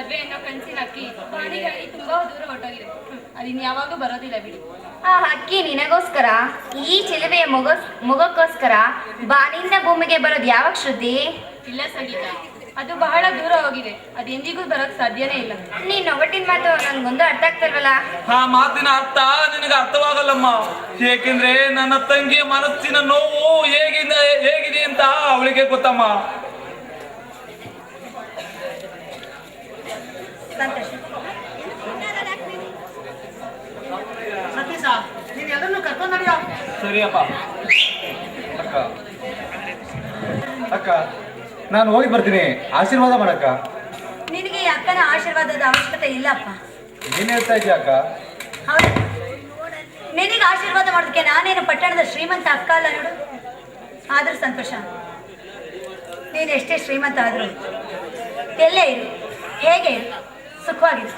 ಮದ್ವೆ ಅನ್ನೋ ಕನ್ಸಿನ ಅಕ್ಕಿ ಬಾಡಿಗೆ ತುಂಬಾ ದೂರ ಹೊರಟೋಗಿದೆ. ಅದಿನ್ ಯಾವಾಗೂ ಬರೋದಿಲ್ಲ ಬಿಡಿ. ಆ ಅಕ್ಕಿ ನಿನಗೋಸ್ಕರ, ಈ ಚಿಲುವೆಯ ಮೊಗಕ್ಕೋಸ್ಕರ ಬಾನಿಂದ ಭೂಮಿಗೆ ಬರೋದು ಯಾವಾಗ ಶ್ರುತಿ? ಇಲ್ಲ ಸಂಗೀತ, ಅದು ಬಹಳ ದೂರ ಹೋಗಿದೆ. ಅದು ಎಂದಿಗೂ ಬರೋಕ್ ಸಾಧ್ಯನೇ ಇಲ್ಲ. ನೀನ್ ಒಗಟಿನ ಮಾತು ನನ್ಗೊಂದು ಅರ್ಥ ಆಗ್ತಿಲ್ವಲ್ಲ. ಆ ಮಾತಿನ ಅರ್ಥ ನಿನಗೆ ಅರ್ಥವಾಗಲ್ಲಮ್ಮ. ಏಕೆಂದ್ರೆ ನನ್ನ ತಂಗಿಯ ಮನಸ್ಸಿನ ನೋವು ಹೇಗಿದೆ ಅಂತ ಅವಳಿಗೆ ಗೊತ್ತಮ್ಮ. ಸತೀಶ, ನೀನು ಎಲ್ಲರನ್ನೂ ಕರ್ಕೊಂಡು ನಡೆಯೋ. ಸರಿಯಪ್ಪ. ಅಕ್ಕ ನಾನು ಹೋಗಿ ಬರ್ತೀನಿ, ಆಶೀರ್ವಾದ ಮಾಡಕ್ಕ. ನಿನಗೆ ಈ ಅಕ್ಕನ ಆಶೀರ್ವಾದದ ಅವಶ್ಯಕತೆ ಇಲ್ಲಪ್ಪ. ನೀನ್ ಹೇಳ್ತಾ ಇದೀಯ ಅಕ್ಕ? ಹೌದು, ನಿನಗೆ ಆಶೀರ್ವಾದ ಮಾಡೋದಕ್ಕೆ ನಾನೇನು ಪಟ್ಟಣದ ಶ್ರೀಮಂತ ಅಕ್ಕ ಅಲ್ಲ ನೋಡು. ಆದ್ರೂ ಸಂತೋಷ, ನೀನು ಎಷ್ಟೇ ಶ್ರೀಮಂತ ಆದರೂ ಎಲ್ಲೇ ಇರು, ಹೇಗೆ ಇರು, ಸುಖವಾಗಿರು.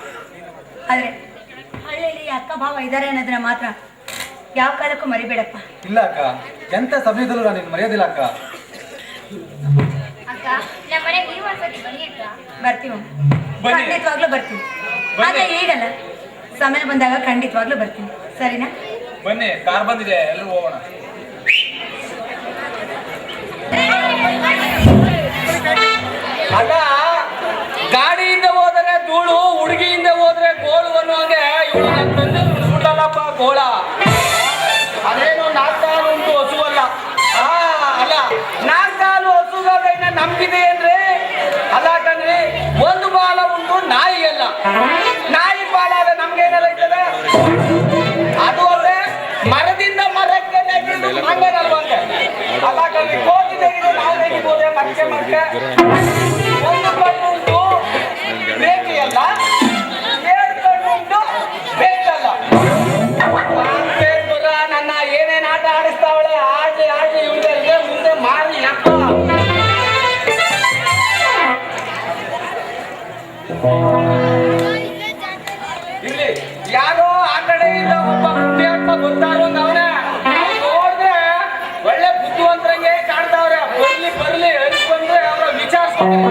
ಆದರೆ ಹಳ್ಳಿಯಲ್ಲಿ ಅಕ್ಕ ಭಾವ ಇದ್ದಾರೆ ಅನ್ನೋದನ್ನ ಮಾತ್ರ ಯಾವ ಕಾಲಕ್ಕೂ ಮರಿಬೇಡಪ್ಪ. ಇಲ್ಲ ಅಕ್ಕ, ಎಂತ ಸಮಯದಲ್ಲೂ ನಾನು ಮರೆಯೋದಿಲ್ಲ ಅಕ್ಕ. ಅಕ್ಕ ನಮ್ಮ ಮನೆಗೆ ನೀವು ಒಂದ್ಸತಿ ಬನ್ನಿ ಅಕ್ಕ. ಬರ್ತೀವಿ, ಬನ್ನಿ. ಖಂಡಿತವಾಗ್ಲೂ ಬರ್ತೀವಿ. ಆದ್ರೆ ಈಗಲ್ಲ, ಸಮಯ ಬಂದಾಗ ಖಂಡಿತವಾಗ್ಲೂ ಬರ್ತೀನಿ. ಸರಿನಾ? ಬನ್ನಿ, ಕಾರ್ ಬಂದಿದೆ, ಎಲ್ಲರೂ ಹೋಗೋಣ. ಅಲ್ಲ, ಗಾಡಿಯಿಂದ ಹೋದರೆ ಧೂಳು, ಹುಡುಗಿಯಿಂದ ಹೋದ್ರೆ ಗೋಳು ಅನ್ನೋಂಗೆ ಇವಳು ನನ್ನ ತಂದೆ ಹುಡುಗಲ್ಲಪ್ಪ ಗೋಳ. ಅದೇನು ನಾಲ್ಕಾಲು ಉಂಟು ಹಸುವಲ್ಲ. ಅಲ್ಲ, ನಾಲ್ಕಾಲು ಹಸುಗಳನ್ನ ನಂಬಿದೆ ಅಂದ್ರೆ ಅಲ್ಲ ಕಣ್ರಿ, ಒಂದು ಬಾಲ ಉಂಟು ನಾಯಿ ಅಲ್ಲ. ನಾಯಿ ಬಾಲ ಅಲ್ಲ, ನಮ್ಗೇನೆಲ್ಲ ಇರ್ತದೆ ಅದು ಅಲ್ಲೇ ಮರದಿಂದ ಮರಕ್ಕೆ ನೆಗೆದು ಹಂಗಲ್ವಂತೆ. ಅಲ್ಲ ಕಣ್ರಿ, ಕೋಟಿ ತೆಗೆದು ನಾವು ನೆಗಿಬೋದೆ ಮರಕ್ಕೆ ಒಂದು ಕಣ್ಣು ಉಂಟು ಬೇಕಿ ಅಲ್ಲ, ಎರಡು ಕಣ್ಣು ಉಂಟು ಬೇಕಲ್ಲ. ನನ್ನ ಏನೇನ್ ಆಟ ಆಡಿಸ್ತಾವಳೆ, ಆಡಿ ಆಡಿ ಇವಳಿಗೆ ಮುಂದೆ ಮಾರಿ ಅಪ್ಪ. ಇಲ್ಲಿ ಯಾರೋ ಆ ಕಡೆಯಿಂದ ಒಬ್ಬ ಬುದ್ಧಿ ಅಂತ ಗೊತ್ತಾಗೋಂಗ ಅವನೇ. ನೋಡಿದ್ರೆ ಒಳ್ಳೆ ಬುದ್ಧಿವಂತರಂಗೆ ಕಾಣ್ತಾವ್ರೆ. ಬರ್ಲಿ ಬರ್ಲಿ ಅರಿಸ್ ಬಂದ್ರೆ ಅವ್ರ ವಿಚಾರಿಸ್ಕೊಂಡು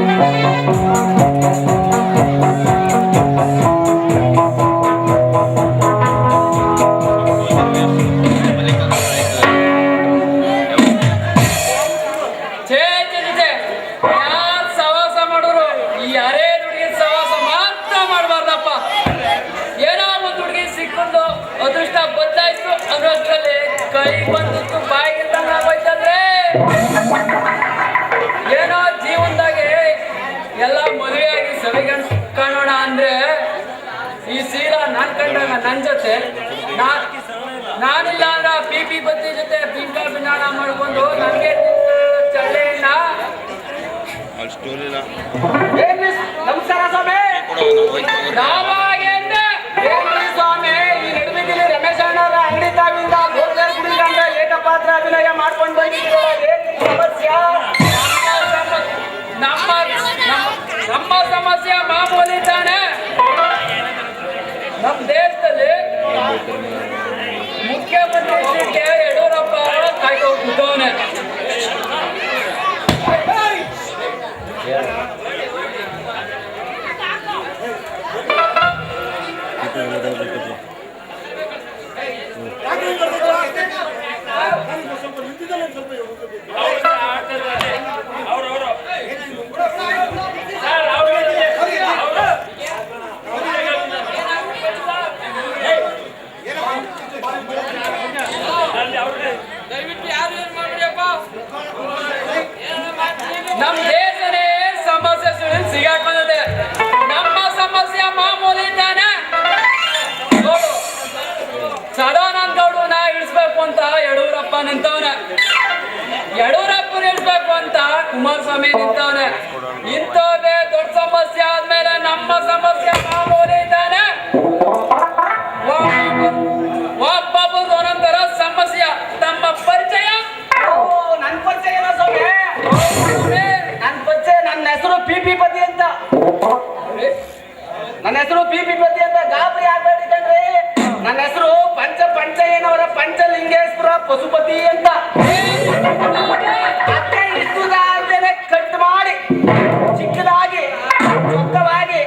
ಅದೃಷ್ಟ ಬದ್ದಾಯ್ತು ಅನ್ನೋದ್ರಲ್ಲಿ ಕೈ ಬಂದದ್ದು ಬಾಯಿಗಿಲ್ದಂಗ ಆಗೋಯ್ತಂದ್ರೆ ಏನೋ ಜೀವನದಾಗೆ ಎಲ್ಲ ಮದುವೆಯಾಗಿ ಸವಿಗಣ್ ಕಾಣೋಣ ಅಂದ್ರೆ ಈ ಸೀರಾ ನಾನ್ ಕಂಡಾಗ ನನ್ ಜೊತೆ ನಾನಿಲ್ಲ ಅಂದ್ರ ಪಿ ಬತ್ತಿ ಜೊತೆ ಪಿಂಕ ಪಿನಾಣ ಮಾಡ್ಕೊಂಡು ನನ್ಗೆ ಚಳ್ಳೆಯನ್ನ. ನಮಸ್ಕಾರ ಸ್ವಾಮಿ. ಸ್ವಾಮಿ, ಈ ನಡುವಿನಲ್ಲಿ ರಮೇಶ್ ಅಣ್ಣವರ ಅಂಗಡಿ ತಾವಿಂದ ಏಕಪಾತ್ರ ಅಭಿನಯ ಮಾಡ್ಕೊಂಡು ಬಂದಿದ್ದೀರೋ, ಏನ್ ಸಮಸ್ಯೆ? ನಮ್ಮ ಸಮಸ್ಯೆ ಮಾಮೂಲಿ ತಾನೆ. ನಮ್ಮ ದೇಶದಲ್ಲಿ ಮುಖ್ಯಮಂತ್ರಿ ಸೀಟ್ಗೆ ಯಡಿಯೂರಪ್ಪ ಕಾಯ್ಕೊಂಡು ಕೂತವನೆ. ದಯವಿಟ್ಟು ಯಾರು ಏನ್ ಮಾಡ್ಬಿಡಿಯಪ್ಪ. ನಮ್ ದೇಶನೇ ಸಮಸ್ಯೆ ಸಿಗಾಕೊಂಡಿದೆ. ನಮ್ಮ ಸಮಸ್ಯೆ ಮಾಮೂಲಿ ತಾನೆ. ನೋಡು, ಸದಾನಂದ ಗೌಡನ ಇಳಿಸ್ಬೇಕು ಅಂತ ಯಡಿಯೂರಪ್ಪ ನಿಂತವನೆ, ಯಡಿಯೂರಪ್ಪನ ಇಳಿಸ್ಬೇಕು ಅಂತ ಕುಮಾರಸ್ವಾಮಿ ನಿಂತವನೆ. ಇಂಥವೇ ದೊಡ್ಡ ಸಮಸ್ಯೆ ಆದ್ಮೇಲೆ ನಮ್ಮ ಸಮಸ್ಯೆ ಮಾಮೂಲಿ ತಾನೆ. ಒಬ್ಬೊಬ್ಬರು ಒಂದೊಂದರ ಸಮಸ್ಯೆ. ತಮ್ಮ ಪರಿಚಯ? ನನ್ ಪರಿಚಯ ಇಲ್ಲ ಸ್ವಾಮಿ. ನನ್ ಪರಿಚಯ, ನನ್ನ ಹೆಸರು ಪಿ ಪತಿ ಅಂತ. ನನ್ನ ಹೆಸರು ಪಿ ಪತಿ ಅಂತ. ಗಾಬರಿ ಆಗ್ಬೇಡಿ ಕಣ್ರಿ. ನನ್ನ ಹೆಸರು ಪಂಚಯ್ಯನವರ ಪಂಚಲಿಂಗೇಶ್ವರ ಪಶುಪತಿ ಅಂತ. ಅತ್ತೆ ಇಷ್ಟುದ ಅಂತೇನೆ ಕಟ್ ಮಾಡಿ ಚಿಕ್ಕದಾಗಿ ಚೊಕ್ಕವಾಗಿ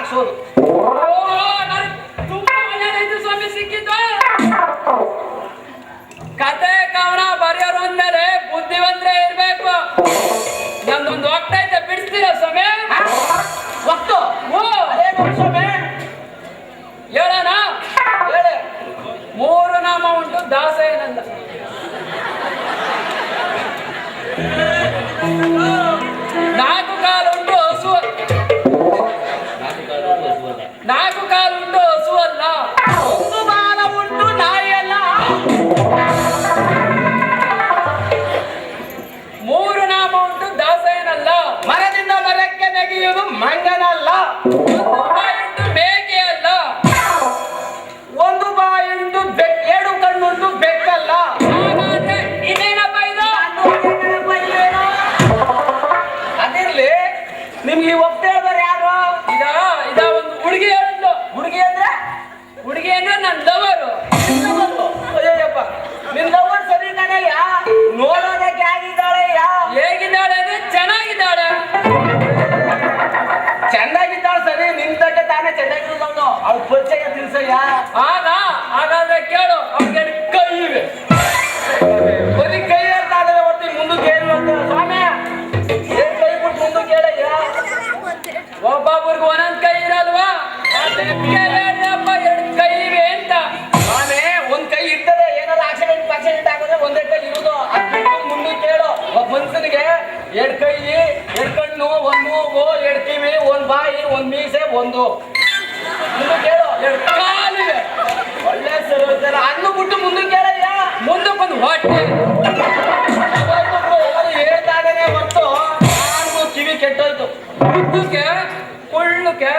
ಹಾಕ್ಸೋದು. ತುಂಬಾ ಒಳ್ಳೆದಾಯ್ತು ಸ್ವಾಮಿ ಸಿಕ್ಕಿದ್ದು. ಕತೆ ಕವನ ಬರೆಯೋರು ಅಂದ್ಮೇಲೆ ಬುದ್ಧಿವಂತರೇ ಇರ್ಬೇಕು. ನಮ್ದೊಂದು ಒಕ್ಕೈತೆ ಬಿಡಿಸ್ತೀರಾ ಸ್ವಾಮಿ? ಒಟ್ಟು ಓ ಅದೇನು ಸ್ವಾಮಿ? ಹೇಳೋಣ. ಹೇಳಿ. 3 ನಾಮ ಉಂಟು ದಾಸೇನಂದ. ನಾಲ್ಕು ಕಾಲುಂಟು ಹಸು. 4 ಕಾಲುಂಟು ಹಸು ಅಲ್ಲ. ಒಂದು ಬಾಲ ಉಂಟು ನಾಯಿ ಅಲ್ಲ. 3 ನಾಮ ಉಂಟು ದಾಸೇನಲ್ಲ. ಮರದಿಂದ ಮರಕ್ಕೆ ನೆಗೆಯುವುದು ಮಂಗನಲ್ಲ. ಒಂದು ಬಾಯುಂಟು ಮೇಕೆ ಅಲ್ಲ. ಒಂದು ಬಾಯುಂಟು ಎರಡು ಕಣ್ಣುಂಟು ಬೆಕ್ಕಲ್ಲ. ಹಾಗಾದ್ರೆ ಇದೇನಪ್ಪ ಇದು? ಅದಿರ್ಲಿ, ನಿಮ್ಗೆ ಈ ಒಪ್ತೆ ಹೇಳಿದವ್ರು ಯಾರು? ಇದ ಒಂದು ಹುಡುಗಿ ಹೇಳಿದ್ಲು. ಹುಡುಗಿ ಅಂದ್ರೆ ಹುಡುಗಿ ಅಂದ್ರೆ ನನ್ನ ಲವರು. ಅಯ್ಯಪ್ಪ, ನಿನ್ ಲವರ್ ಸರಿ ಕಣಯ್ಯ, ನೋಡೋದಕ್ಕೆ ಆಗಿದ್ದಾಳೆಯ್ಯ. ಹೇಗಿದ್ದಾಳೆ ಅಂದ್ರೆ ಚೆನ್ನಾಗಿದ್ದಾಳೆ. ಚೆನ್ನಾಗಿದ್ದಾಳೆ ಸರಿ, ನಿಂತಕ್ಕೆ ತಾನೇ ಚೆನ್ನಾಗಿರೋದು. ಅವ್ಳ ಪರಿಚಯ ತಿಳ್ಸಯ್ಯ. ಹಾಗಾದ್ರೆ ಕೇಳು, ಅವ್ರಿಗೆ ಕೈ ಇವೆ. ಬರೀ ಕೈ ಅಂತ ಆದ್ರೆ ಹೊರ್ತು ಮುಂದಕ್ಕೆ ಏನು ಅಂತ ಸ್ವಾಮಿ ಏನ್ ಕೈ ಬಿಟ್ಟು ಮುಂದಕ್ಕೆ ಹೇಳಯ್ಯ. ಒಬ್ಬೊಬ್ರಿಗೆ ಒಂದೊಂದ್ ಕೈ ಇರಲ್ವಾ? ಅಪ್ಪ 2 ಕೈ ಇವೆ ಅಂತ. ಸ್ವಾಮಿ ಒಂದ್ ಕೈ ಇರ್ತದೆ, ಏನಾದ್ರು ಆಕ್ಸಿಡೆಂಟ್ ಆಗಿದ್ರೆ ಒಂದೇ ಕೈ ಇರುದು. ಅದ್ ಬಿಟ್ಟು ಮುಂದಕ್ಕೆ ಕೇಳು. ಒಬ್ಬ ಮನುಷ್ಯನಿಗೆ 2 ಕೈ, 2 ಕಣ್ಣು, 1 ಮೂಗು, 2 ಕಿವಿ, 1 ಬಾಯಿ, 1 ಮೀಸೆ, 1 ಮುಂದಕ್ಕೆ ಕೇಳು. 2 ಕಾಲಿವೆ. ಒಳ್ಳೆ ಸರ್ ಅನ್ನು ಬಿಟ್ಟು ಮುಂದಕ್ಕೆ ಕೇಳಯ್ಯ. ಮುಂದಕ್ಕೊಂದು ಹೊಟ್ಟೆ. ಎಲ್ಲರೂ ಹೇಳ್ತಾಗನೆ ಹೊರ್ತು ನಾನು ಕಿವಿ ಕೆಟ್ಟೋಯ್ತು. ಉದ್ದಕ್ಕೆ ಕುಳ್ಳಕ್ಕೆ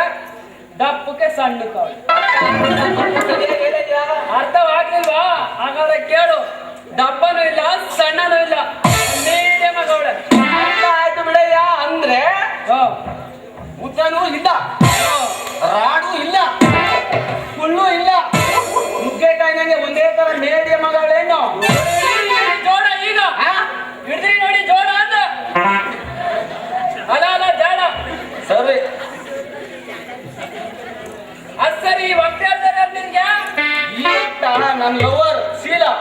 ದಪ್ಪಕ್ಕೆ ಸಣ್ಣ ಕಾಳು. ಸರಿಯಾಗಿ ಹೇಳಯ್ಯ. ಅರ್ಥವಾಗ್ಲಿಲ್ವಾ? ಹಾಗಾದ್ರೆ ಕೇಳು, ದಪ್ಪನೂ ಇಲ್ಲ ಸಣ್ಣನೂ ಇಲ್ಲ, ಮೀಡಿಯಂ ಆಗವಳೆ. ಅರ್ಥ ಆಯ್ತು ಬಿಡಯ್ಯ. ಅಂದ್ರೆ ಉದ್ದನೂ ಇಲ್ಲ, ರಾಡು ಇಲ್ಲ, ಕುಳ್ಳು ಇಲ್ಲ, ನುಗ್ಗೆಕಾಯಿನಾಗೆ ಒಂದೇ ತರ ಮೇಡಿಯಂ ಆಗವಳೇನು? ಜೋಡ ಈಗ ಹಿಡಿದ್ರಿ ನೋಡಿ, ಜೋಡ ಅಂತ ಅಲ್ಲ ಜಾಡ. ಸರಿ ಅದ್ ಸರಿ, ಒಟ್ಟೆ ಹೇಳ್ತಾರೆ ನಿನ್ಗೆ. ಈ ಒಟ್ಟ ನನ್ನ ಲವರ್ ಶೀಲಾ.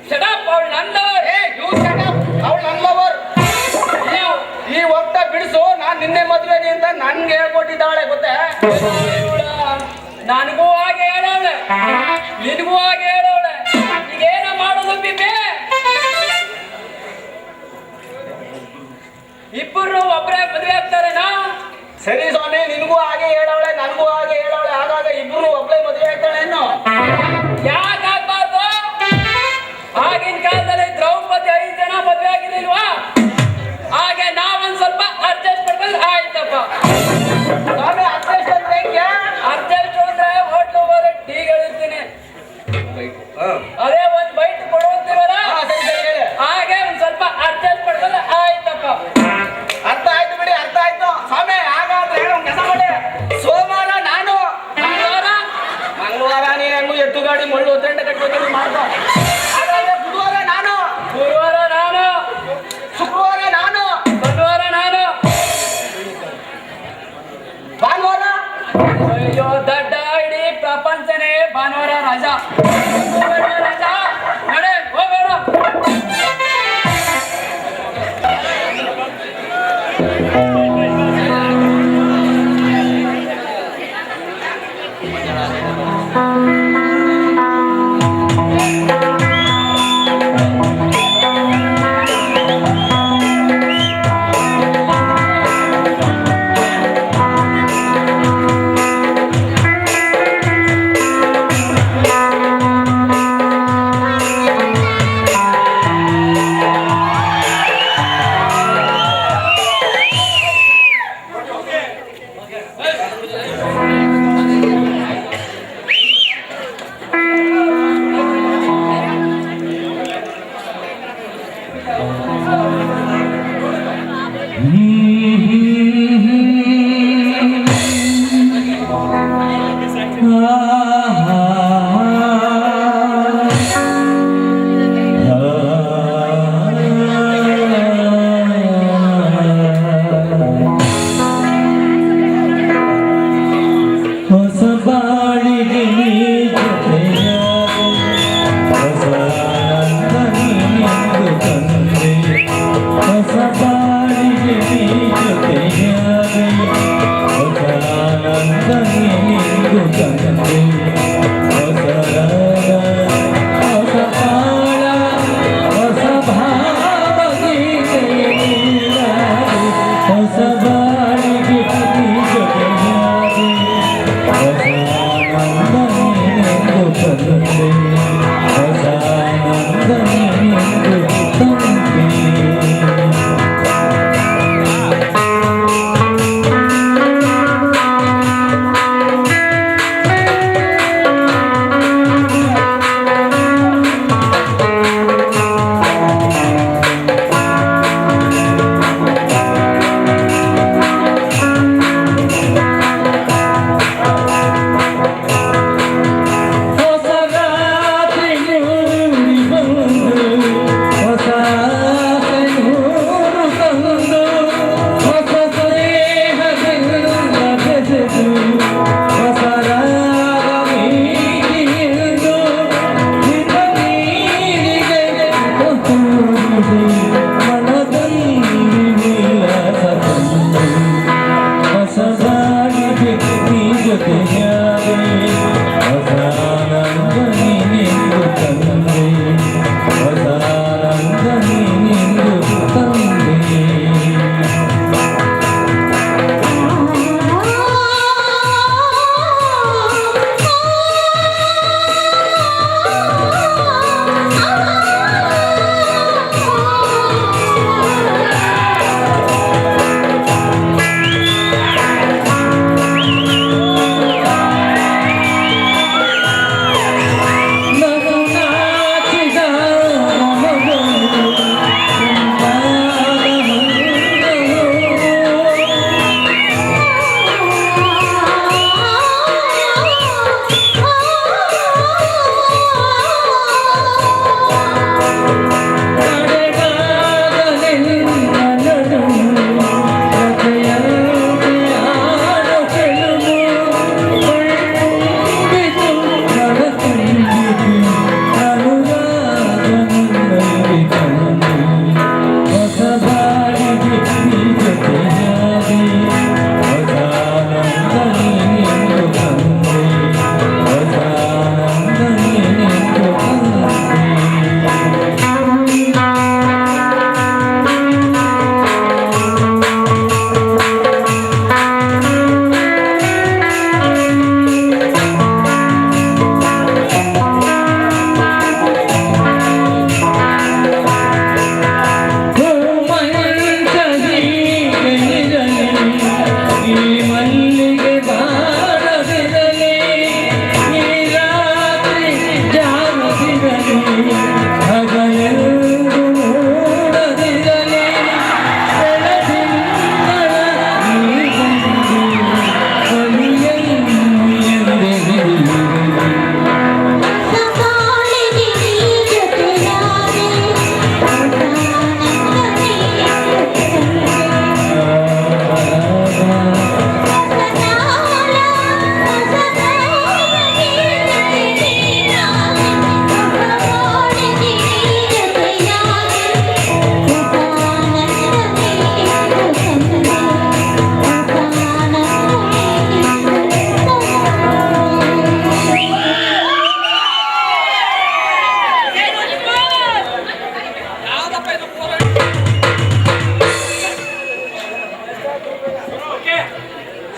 ಶಡಪ್, ಅವಳು ನಂದವರ್. ಅವಳು ನನ್ನ ಲವರ್. ಈ ಒಟ್ಟ ಬಿಡಿಸು, ನಾನ್ ನಿನ್ನೆ ಮದ್ವೆನಿ ಅಂತ ನನ್ಗೆ ಹೇಳ್ಕೊಟ್ಟಿದ್ದಾಳೆ ಗೊತ್ತೇ. ನನಗೂ ಹಾಗೆ ಹೇಳವಳೆ, ನಿನಗೂ ಹಾಗೆ ಹೇಳವಳೆ. ಈಗೇನ ಮಾಡೋದು ಬಿಬೆ? ಇಬ್ಬರು ಒಬ್ಬರೇ ಮದುವೆ ಆಗ್ತಾರೇನಾ? ಸರಿ ಸ್ವಾಮಿ, ನಿನಗೂ ಹಾಗೆ ಹೇಳವಳೆ, ನನಗೂ ಹಾಗೆ ಹೇಳವಳೆ. ಹಾಗಾಗ ಇಬ್ರು ಒಬ್ಳೆ ಮದುವೆ ಆಗ್ತಾಳೇನು? ಯಾಕಾಗ್ಬಾರ್ದು? ಆಗಿನ ಕಾಲದಲ್ಲಿ ದ್ರೌಪದಿ 5 ಜನ ಮದುವೆ ಆಗಿರ್ಲಿಲ್ವಾ? ಹಾಗೆ ನಾವೊಂದ್ ಸ್ವಲ್ಪ ಅಡ್ಜಸ್ಟ್ ಮಾಡ್ಕೊಂಡು ಆಯ್ತಪ್ಪ. ಸ್ವಾಮಿ ಅಡ್ಜಸ್ಟ್ ಅಂದ್ರೆ ಹೆಂಗೆ? ಅಡ್ಜಸ್ಟ್ ಅಂದ್ರೆ ಹೋಟ್ಲು ಹೋದ್ರೆ ಟೀಗಳಿರ್ತೀನಿ, ಅದೇ ಒಂದ್ ಬೈಟ್ ಕೊಡುವಂತಿರಲ್ಲ, ಸರಿ ಸರಿ ಹೇಳಿ. ಹಾಗೆ ಒಂದ್ ಸ್ವಲ್ಪ ಅಡ್ಜಸ್ಟ್ ಮಾಡ್ಕೊಂಡು ಆಯ್ತಪ್ಪ. ಅರ್ಥ ಆಯ್ತು ಬಿಡಿ, ಅರ್ಥ ಆಯ್ತು ಸ್ವಾಮಿ. ಹಾಗಾದ್ರೆ ಹೇಳು, ಕೆಲಸ ಮಾಡಿ. ಸೋಮವಾರ ನಾನು, ಮಂಗಳವಾರ ನೀನ್ ಹೆಂಗು ಎತ್ತು ಗಾಡಿ ಮಳ್ಳು ಒತ್ತಂಡ ಕಟ್ಕೊಂಡು ಮಾಡ್ಕೊ. ಹಾಗಾದ್ರೆ ಬುಧವಾರ ನಾನು, ಗುರುವಾರ ನಾನು, ಶುಕ್ರವಾರ ನಾನು, ಶನಿವಾರ ನಾನು, ಭಾನುವಾರ ಅಯ್ಯೋ ದಡ್ಡ, ಇಡೀ ಪ್ರಪಂಚನೇ ಭಾನುವಾರ ರಜಾ. ರಜಾ ನಡೆ ಹೋಗೋಣ. Thank you.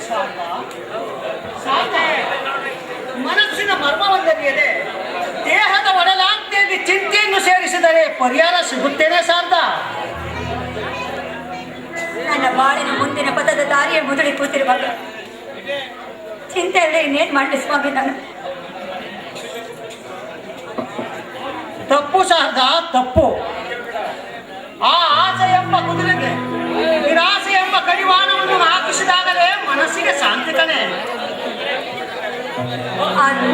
ಶಾರದಾ, ಶಾರದಾ, ಮನಸ್ಸಿನ ಮರ್ಮವಲ್ಲರಿಯದೆ ದೇಹದ ಒಡಲಾಂತೆಯಲ್ಲಿ ಚಿಂತೆಯನ್ನು ಸೇರಿಸಿದರೆ ಪರಿಹಾರ ಸಿಗುತ್ತೇನೆ ಶಾರದಾ? ನನ್ನ ಬಾಳಿನ ಮುಂದಿನ ಪದದ ದಾರಿಯ ಮುದುಡಿ ಕೂತಿರುವಾಗ ಚಿಂತೆಯಲ್ಲೇ ಇನ್ನೇನ್ ಮಾಡಲಿ ಸ್ವಾಮಿ ನಾನು. ತಪ್ಪು ಶಾರದಾ, ತಪ್ಪು. ಆ ಆಸೆ ಎಂಬ ಕುದುರೆಗೆ ನಿರಾಸೆ ಎಂಬ ಕಡಿವಾಣವನ್ನು ಹಾಕಿಸಿದಾಗಲೇ ಮನಸ್ಸಿಗೆ ಶಾಂತಿ ಕಣೆ. ಆದ್ರೆ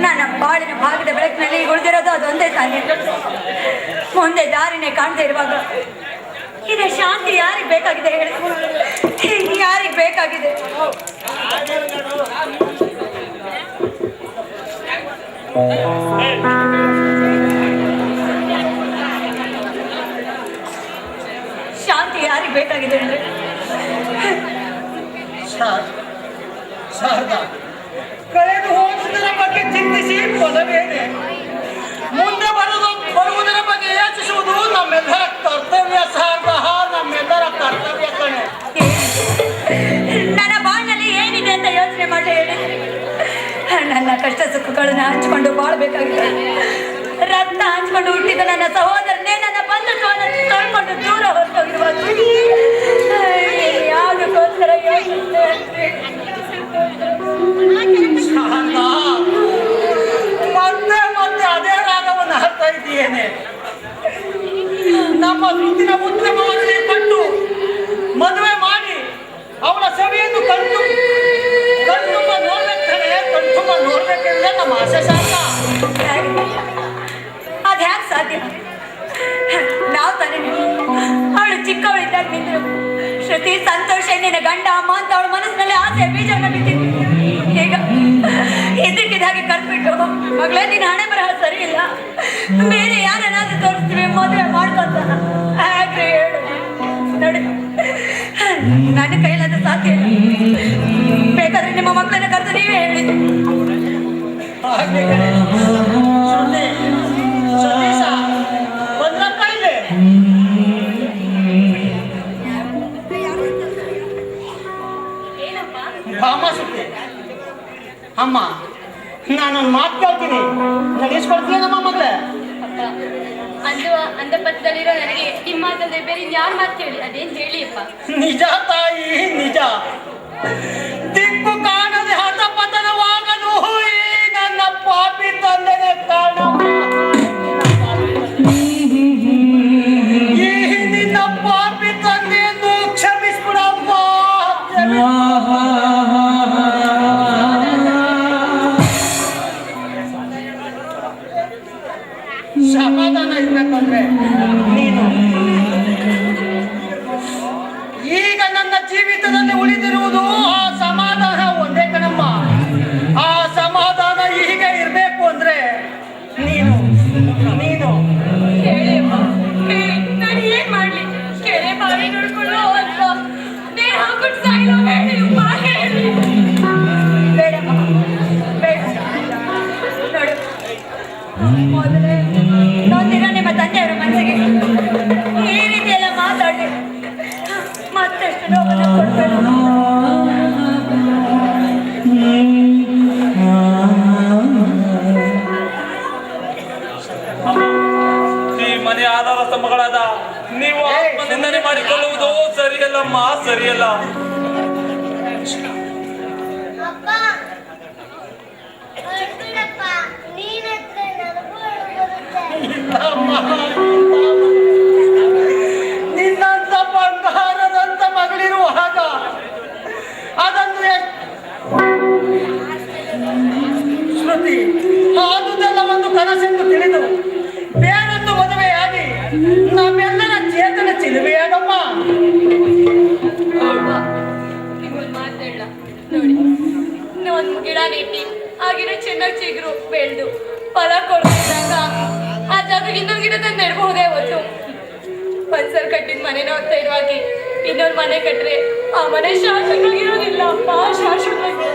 ನನ್ನ ಬಾಳಿನ ಭಾಗದ ಬೆಳಕಿನಲ್ಲಿ ಉಳಿದಿರೋದು ಅದೊಂದೇ ತಾನೆ. ಮುಂದೆ ದಾರಿನೇ ಕಾಣದೇ ಇರುವಾಗ ಇದು ಶಾಂತಿ ಯಾರಿಗೆ ಬೇಕಾಗಿದೆ ಹೇಳಿ? ಯಾರಿಗೆ ಬೇಕಾಗಿದೆ? ಶಾಂತಿ ಯಾರಿಗೆ ಬೇಕಾಗಿದೆ ಅಂದ್ರೆ ಶಾರದಾ, ಕಳೆದು ಹೋಗುವುದರ ಬಗ್ಗೆ ಚಿಂತಿಸಿ ಫಲವೇನೆ? ಮುಂದೆ ಬರುವುದರ ಬಗ್ಗೆ ಯೋಚಿಸುವುದು ನಮ್ಮೆಲ್ಲರ ಕರ್ತವ್ಯ ಶಾರದಾ, ನಮ್ಮೆಲ್ಲರ ಕರ್ತವ್ಯ ಕಣೆ. ನನ್ನ ಬಾಳಿನಲ್ಲಿ ಏನಿದೆ ಅಂತ ಯೋಚನೆ ಮಾಡಿ ಹೇಳಿ. ನನ್ನ ಕಷ್ಟ ಸುಖಗಳನ್ನ ಹಂಚ್ಕೊಂಡು ಬಾಳ್ಬೇಕಾಗಿದೆ. ರಕ್ತ ಹಂಚ್ಕೊಂಡು ಹುಟ್ಟಿದ ನನ್ನ ಸಹೋದರನೇ ನನ್ನ ಬಂಧುತ್ವವನ್ನು ತೊಳ್ಕೊಂಡು ದೂರ ಹೊರಟೋಗಿರುವಾಗ ಯಾವುದಕ್ಕೋಸ್ಕರ ಯೋಚಿಸಿದೆ ಅಂದ್ರೆ ಶಾರದಾ, ಮತ್ತೆ ಮತ್ತೆ ಅದೇ ರಾಗವನ್ನು ಹಾಕ್ತಾ ಇದ್ದೀಯೇನೆ? ನಮ್ಮ ಸುತ್ತಿನ ಉದ್ಯಮವನ್ನು ಕೊಟ್ಟು ಮದುವೆ ಮಾಡಿ ಅವಳ ಸವಿಯನ್ನು ಕಣ್ತುಂಬ ನೋಡ್ಬೇಕಂದ್ರೆ ಕಣ್ತುಂಬ ನೋಡ್ಬೇಕೆಂದ್ರೆ ನಮ್ಮ ಆಸೆ ಶಾರದಾ. ಅದ್ಯಾಕೆ ಸಾಧ್ಯ? ನಾವು ತಾನೇ ಅವಳು ಚಿಕ್ಕವಳಿದ್ದಾಗ ನಿಂತರು ಶ್ರುತಿ ಸಂತೋಷ ನಿನ್ನ ಗಂಡ ಅಮ್ಮ ಅಂತ ಅವಳ ಮನಸ್ಸಿನಲ್ಲಿ ಆಸೆ ಬೀಜವನ್ನು ಬಿಟ್ಟಿದ್ದು. ಈಗ ಇದ್ದಕ್ಕಿದ್ದಾಗೆ ಕರ್ಬಿಟ್ಟು ಮಗಳೇ ನಿನ್ನ ಹಣೆ ಬರಹ ಸರಿ ಇಲ್ಲ, ಬೇರೆ ಯಾರನ್ನಾದ್ರೂ ತೋರಿಸ್ತೀವಿ ಮದುವೆ ಮಾಡ್ಕೊಂತ ಹಾಗೆ ಹೇಳು ನೋಡಿ. ನನ್ನ ಕೈಲಾದ ಸಾಧ್ಯ ಇಲ್ಲ. ಬೇಕಾದ್ರೆ ನಿಮ್ಮ ಮಕ್ಕಳನ್ನ ಕರೆದು ನೀವೇ ಹೇಳಿ. ಹಾಗೆ ಕಣೆ. ಸತೀಶ, ಬಂದ್ರಪ್ಪ ಇಲ್ಲಿ. ಬಾಮ ಸುತ್ತಿ ಅಮ್ಮ, ನಾನೊಂದು ಮಾತು ಕೇಳ್ತೀನಿ, ನಡೆಸ್ಕೊಡ್ತೀಯ ನಮ್ಮ ಮಗಳೇ? ಅಪ್ಪ, ಅಂದ ಪತ್ರದಲ್ಲಿರೋ ನನಗೆ ನಿಮ್ಮ ಮಾತಂದ್ರೆ ಬೇರೆ ಯಾರು ಮಾತು ಹೇಳಿ ಅದೇನು ಹೇಳಿ ಅಪ್ಪ. ನಿಜ ತಾಯಿ, ನಿಜ. ದಿಕ್ಕು ಕಾಣದೆ ಹಠಪತನವಾಗಲು ಈ ನನ್ನ ಪಾಪಿ ತಂದೆನೇ ಕಾರಣ. ಈ ನಿನ್ನ ಪಾಪಿ ತಂದೆಯನ್ನು ಕ್ಷಮಿಸ್ಬಿಡಪ್ಪ. ಸಮಾಧಾನ ಇರ್ಬೇಕಂದ್ರೆ ನೀನು ಈಗ ನನ್ನ ಜೀವಿತದಲ್ಲಿ ಉಳಿದಿರುವುದು ಆ ಸಮಾಧಾನ ಒಂದೇ ಕಣಮ್ಮ. ಆ ಸಮಾಧಾನ ಹೀಗೆ ಇರಬೇಕು ಅಂದ್ರೆ ನೀನು ನೀನು ಹೇಳಿ ಅಪ್ಪ, ಹೇಳಿ ನಾನು ಏನ್ ಮಾಡ್ಲಿ? ಕೆರೆ ಬಾವಿ ನೋಡ್ಕೊಳ್ಳೋ ಅಥವಾ ನೇರ ಹಾಕೊಂಡು ಸಾಯಿಲೋ ಹೇಳಿ ಅಪ್ಪ, ಹೇಳಿ. ಬೇಡಮ್ಮ, ಬೇಡ. ನೋಡು, ಮೊದಲೇ ನೊಂದಿರೋ ನಿಮ್ಮ ತಂದೆಯವರ ಮನಸ್ಸಿಗೆ ಈ ರೀತಿ ಎಲ್ಲ ಮಾತಾಡಿ ಮತ್ತೆಷ್ಟು ನೋವನ್ನು ಕೊಡ್ಬೇಡ. ಈ ಮನೆ ಆಧಾರ ಸ್ತಂಭಗಳಾದ ನೀವು ಆತ್ಮನಿಂದನೆ ಮಾಡಿಕೊಳ್ಳುವುದು ಸರಿಯಲ್ಲಮ್ಮ, ಸರಿಯಲ್ಲ. ಅಪ್ಪ, ಹೊರಡ್ಬಿಡಪ್ಪ. ನೀನತ್ರ ನನಗೂ ಬರುತ್ತೆ. ಇಲ್ಲಮ್ಮ, ನಿನ್ನಂತ ಬಂಗಾರದಂತ ಮಗಳಿರುವಾಗ ಅದನ್ನು ಶ್ರುತಿ ಆದುದೆಲ್ಲ ಒಂದು ಕನಸೆಂದು ತಿಳಿದು ಬೇರೊಂದು ಮದುವೆಯಾಗಿ ನಮ್ಮೆಲ್ಲರ ಚೇತನ ಚಿಲುವೆಯಾಗಮ್ಮ. ನಿಮ್ಮಲ್ಲಿ ಮಾತಾಡಲ್ಲ ನೋಡಿ. ಒಂದು ಗಿಡ ನೆಟ್ಟಿ ಆ ಗಿಡ ಚೆನ್ನಾಗಿ ಚಿಗುರು ಬೆಳೆದು ಫಲ ಕೊಡ್ತಿದ್ದಾಗ ಆ ಜಾಗ ಇನ್ನೊಂದು ಗಿಡ ತಂದು ನೆಡ್ಬಹುದೇ ಹೊತ್ತು ಒಂದ್ಸಲ ಕಟ್ಟಿದ ಮನೆನ ಧೈರ್ಯವಾಗಿ ಇನ್ನೊಂದು ಮನೆ ಕಟ್ರೆ ಆ ಮನೆ ಶಾಶ್ವತವಾಗಿರೋದಿಲ್ಲ ಅಪ್ಪ, ಶಾಶ್ವತವಾಗಿ.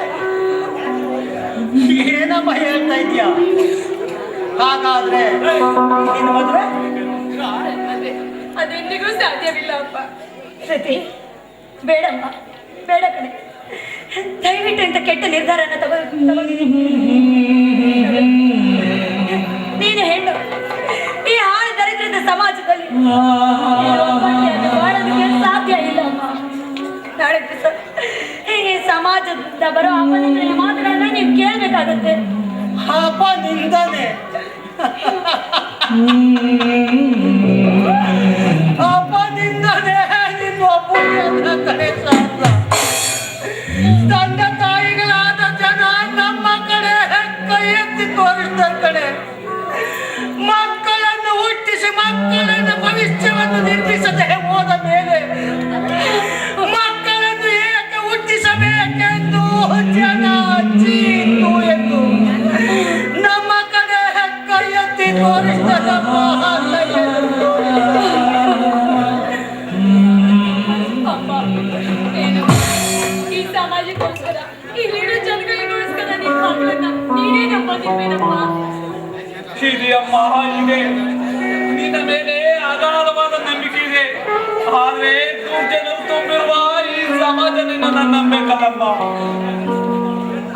ಏನಮ್ಮ ಹೇಳ್ತಾ ಇದೀಯ? ಹಾಗಾದ್ರೆ ನಿನ್ನ ಮದುವೆ ಅದೆಂದಿಗೂ ಸಾಧ್ಯವಿಲ್ಲ ಅಪ್ಪ. ಶ್ರುತಿ, ಬೇಡಮ್ಮ, ಬೇಡ ಕಣೆ. ದಯವಿಟ್ಟು ಇಂಥ ಕೆಟ್ಟ ನಿರ್ಧಾರನ ನೀನು ಹೆಣ್ಣು. ಈ ಹಾಳು ದರಿದ್ರದ ಸಮಾಜದಲ್ಲಿ ಬಾಳೋದಕ್ಕೆ ಸಾಧ್ಯ ಇಲ್ಲ ಅಮ್ಮ. ನಾಳೆ ದಿವಸ ಈ ಸಮಾಜದಿಂದ ಬರೋ ಅಪನಿಂದನೆ ಮಾತುಗಳನ್ನ ನೀವು ಕೇಳಬೇಕಾಗತ್ತೆ. ಅಪನಿಂದನೆ ಅಪನಿಂದನೆ ನಿನ್ನೊಬ್ಬನ ಕಡೆ ಸಾಧ್ಯ. ತಂದೆ ತಾಯಿಗಳಾದ ಜನ ನಮ್ಮ ಕಡೆ ಕೈ ಎತ್ತಿ ತೋರಿಸ್ತಾರೆ ಕಡೆ. ಮಕ್ಕಳನ್ನು ಹುಟ್ಟಿಸಿ ಮಕ್ಕಳನ್ನ ಭವಿಷ್ಯವನ್ನು ನಿರ್ಮಿಸದೆ ಹೋದ ಮೇಲೆ ಮಕ್ಕಳನ್ನು ಏಕೆ ಹುಟ್ಟಿಸಬೇಕೆಂದು ಜನ ಚೀತು ಎಂದು ನಮ್ಮ ಕಡೆ ಕೈ ಎತ್ತಿ ತೋರಿಸ್ತದಮ್ಮ. ಅಪ್ಪ, ಏನು ಈ ಸಮಾಜಕ್ಕೋಸ್ಕರ ಇಲ್ಲಿರೋ ಜನಗಳಿಗೋಸ್ಕರ ನಿನ್ನ ಮಗಳನ್ನ ನೀನೇ ನಂಬೋದಿಲ್ವೇನಪ್ಪ? ಇದೆಯಮ್ಮ, ಇದೆ. ನಿನ್ನ ಮೇಲೆ ಅಗಾಧವಾದ ನಂಬಿಕೆ ಇದೆ. ಆದ್ರೆ ದುರ್ಜನರು ತುಂಬಿರುವ ಈ ಸಮಾಜ ನಿನ್ನ ನಂಬೇಕಲ್ಲಮ್ಮ.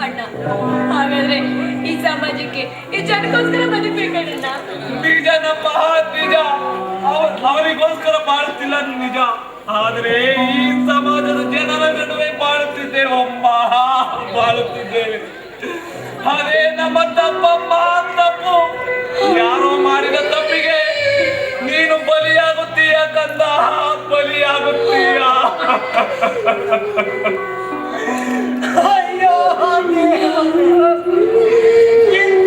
ಅಣ್ಣ, ಹಾಗಾದ್ರೆ ಈ ಸಮಾಜಕ್ಕೆ ಈ ಜನಕ್ಕೋಸ್ಕರ ಬದುಕಬೇಕಣ್ಣ. ನಿಜನಮ್ಮ, ನಿಜ. ಅವರಿಗೋಸ್ಕರ ಬಾಳುತ್ತಿಲ್ಲ ನಿಜ. ಆದ್ರೆ ಈ ಸಮಾಜದ ಜನರ ನಡುವೆ ಬಾಳುತ್ತಿದ್ದೇವಮ್ಮ, ಬಾಳುತ್ತಿದ್ದೇವೆ. ಅದೇ ನಮ್ಮ ತಪ್ಪಮ್ಮ, ತಪ್ಪು. ಯಾರೋ ಮಾಡಿದ ತಪ್ಪಿಗೆ ನೀನು ಬಲಿಯಾಗುತ್ತೀಯ ಕಂದ, ಬಲಿಯಾಗುತ್ತೀಯ. ಅಯ್ಯೋ,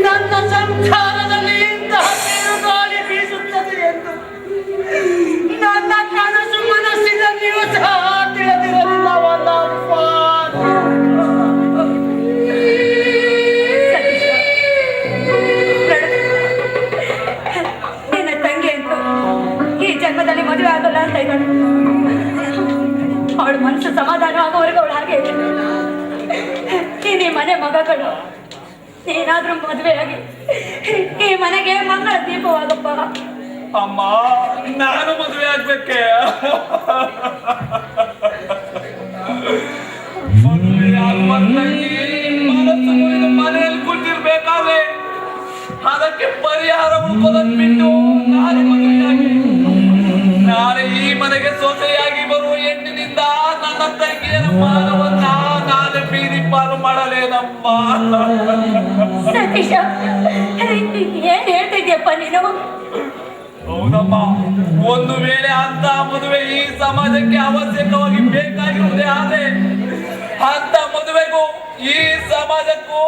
ನನ್ನ ಸಂಸಾರದಲ್ಲಿ ಇಂತಹ ಗಾಳಿ ಬೀಸುತ್ತದೆ ಎಂದು ನನ್ನ ಕನಸು ಮನಸ್ಸಿನಲ್ಲಿಯೂ ಸಹ ತಿಳಿದಿರಲಿಲ್ಲವಲ್ಲಪ್ಪ. ನಿನ್ನ ತಂಗಿ ಅಂತ ಈ ಜನ್ಮದಲ್ಲಿ ಮದುವೆ ಆಗೋಲ್ಲ ಅಂತ ಇದ್ದಾಳೆ. ಅವಳ ಮನಸ್ಸು ಸಮಾಧಾನ ಆಗೋವರೆಗೂ ಅವಳು ಹಾಗೆ ನೀನು ಈ ಮನೆ ಮಗಗಳು. ಏನಾದ್ರೂ ಮದುವೆ ಆಗಿ ಈ ಮನೆಗೆ ಮಂಗಳ ದೀಪವಾಗಪ್ಪ. ಅಮ್ಮ, ನಾನು ಮದುವೆ ಆಗ್ಬೇಕೆ? ಮದುವೆ ಆಗುವ ತಂಗಿ ಮನಸ್ಸು ಮುರಿದು ಮನೆಯಲ್ಲಿ ಕೂತಿರ್ಬೇಕಾದ್ರೆ ಅದಕ್ಕೆ ಪರಿಹಾರ ಹುಡುಕೋದನ್ನು ಬಿಟ್ಟು ನಾನು ಮದುವೆಯಾಗಿ ನಾಳೆ ಈ ಮನೆಗೆ ಸೊಸೆಯಾಗಿ ಬರುವ ಹೆಣ್ಣಿನಿಂದ ನನ್ನ ತಂಗಿಯ ಮಾನವನ್ನ ನಾಳೆ ಬೀದಿ ಪಾಲು ಮಾಡಲೇನಮ್ಮ. ಸತೀಶ, ಏನ್ ಹೇಳ್ತಾ ಇದೀಯಪ್ಪ ನೀನು? ಹೌದಮ್ಮ, ಒಂದು ವೇಳೆ ಅಂತ ಮದುವೆ ಈ ಸಮಾಜಕ್ಕೆ ಅವಶ್ಯಕವಾಗಿ ಬೇಕಾಗಿರುವುದೇ ಆದ್ರೆ ಅಂತ ಮದುವೆಗೂ ಈ ಸಮಾಜಕ್ಕೂ